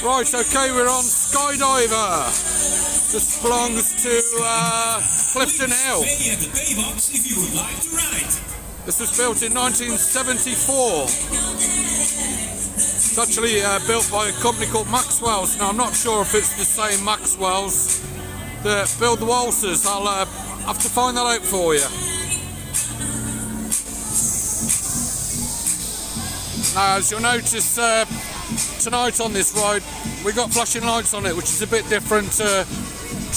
Right, okay, we're on Skydiver. This belongs to Clifton Hill. This was built in 1974. It's actually built by a company called Maxwell's. Now, I'm not sure if it's the same Maxwell's that build the waltzers. I'll have to find that out for you. Now, as you'll notice, tonight on this ride, we got flashing lights on it, which is a bit different to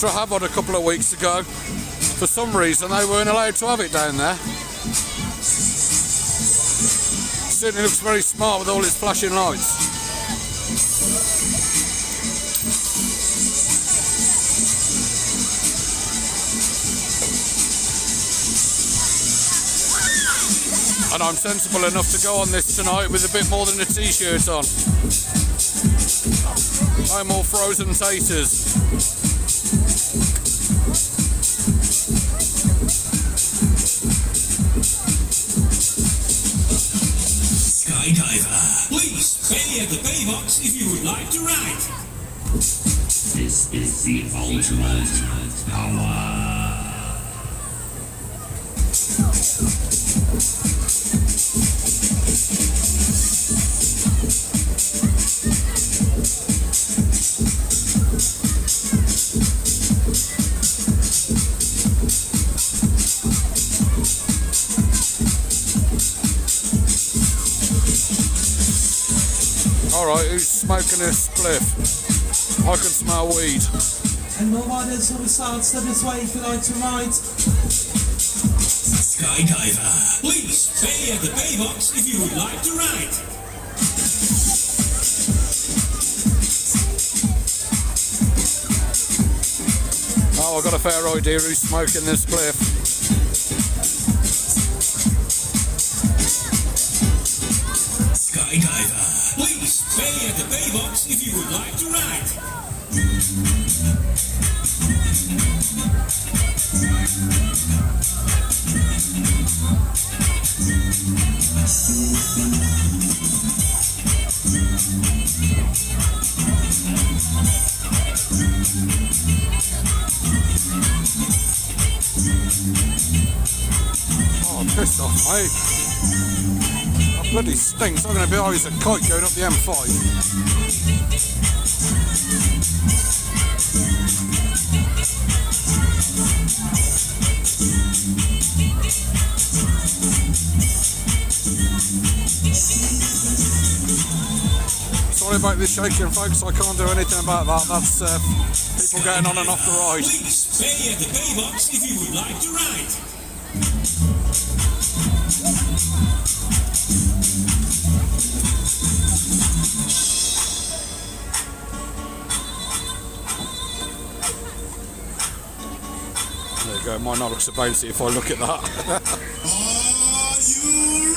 I have on a couple of weeks ago. For some reason, they weren't allowed to have it down there. Certainly looks very smart with all its flashing lights. And I'm sensible enough to go on this tonight with a bit more than a t-shirt on. No more frozen taters. Skydiver, please pay at the pay box if you would like to ride. This is the ultimate power. Alright, who's smoking a spliff? I can smell weed. And more riders will start step this way if you like to ride. Skydiver, please pay at the pay box if you would like to ride. Oh, I've got a fair idea who's smoking this spliff. Skydiver, please pay at the pay box if you would like to ride. Oh, I'm pissed off, mate. That bloody stinks. I'm going to be always a kite going up the M5. Sorry about this shaking, folks. I can't do anything about that. That's people getting on and off the ride. Please pay at the pay box if you would like to ride. There you go. Might not look so bouncy if I look at that. Are you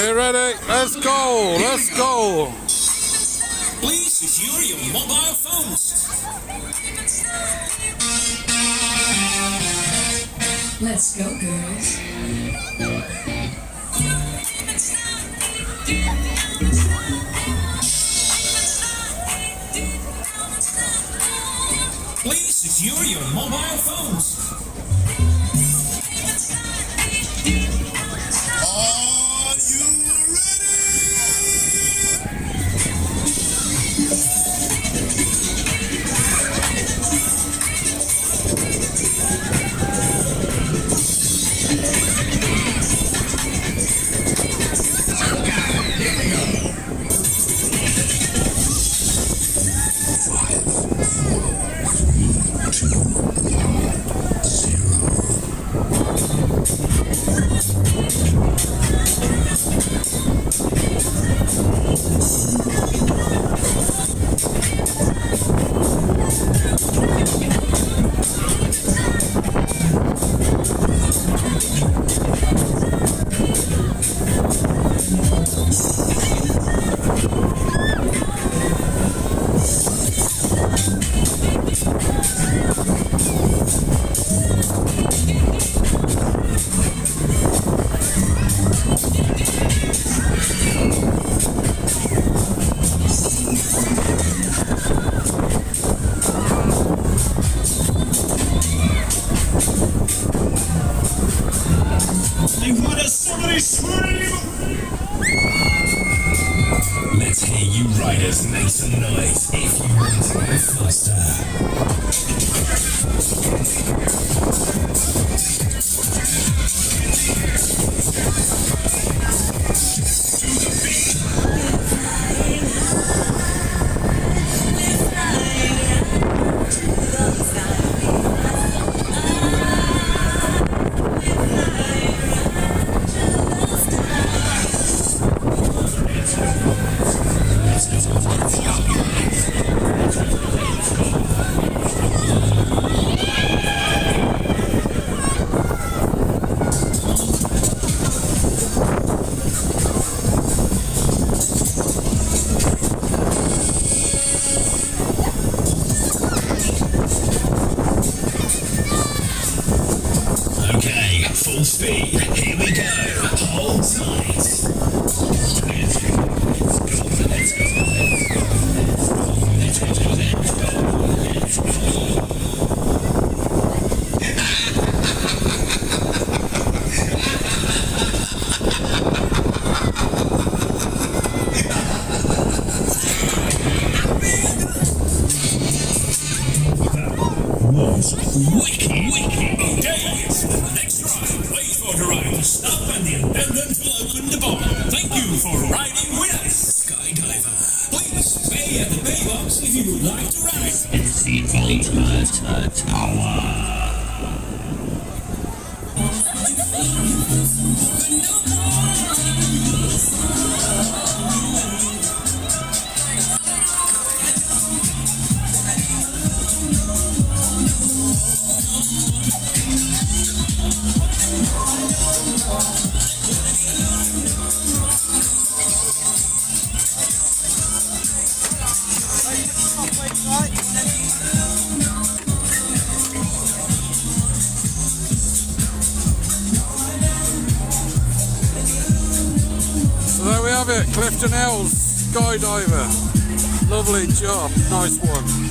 ready? We're ready. Let's go. Let's go. Please secure your mobile phones. Let's go, girls. Please secure your mobile phones. you riders make some noise if you want to go faster. Okay, full speed. Here we go. Hold tight. Let's go. Let's go. Let's go. Let's go. Let's go. Let's go. Was wicked. Okay, it's the next ride. Wait for the ride to stop and the attendant will open the bar. Thank you for riding with us, Skydiver. Please pay at the pay box if you would like to ride. It's the ultimate tower. So there we have it, Clifton Hill Skydiver. Lovely job, nice one.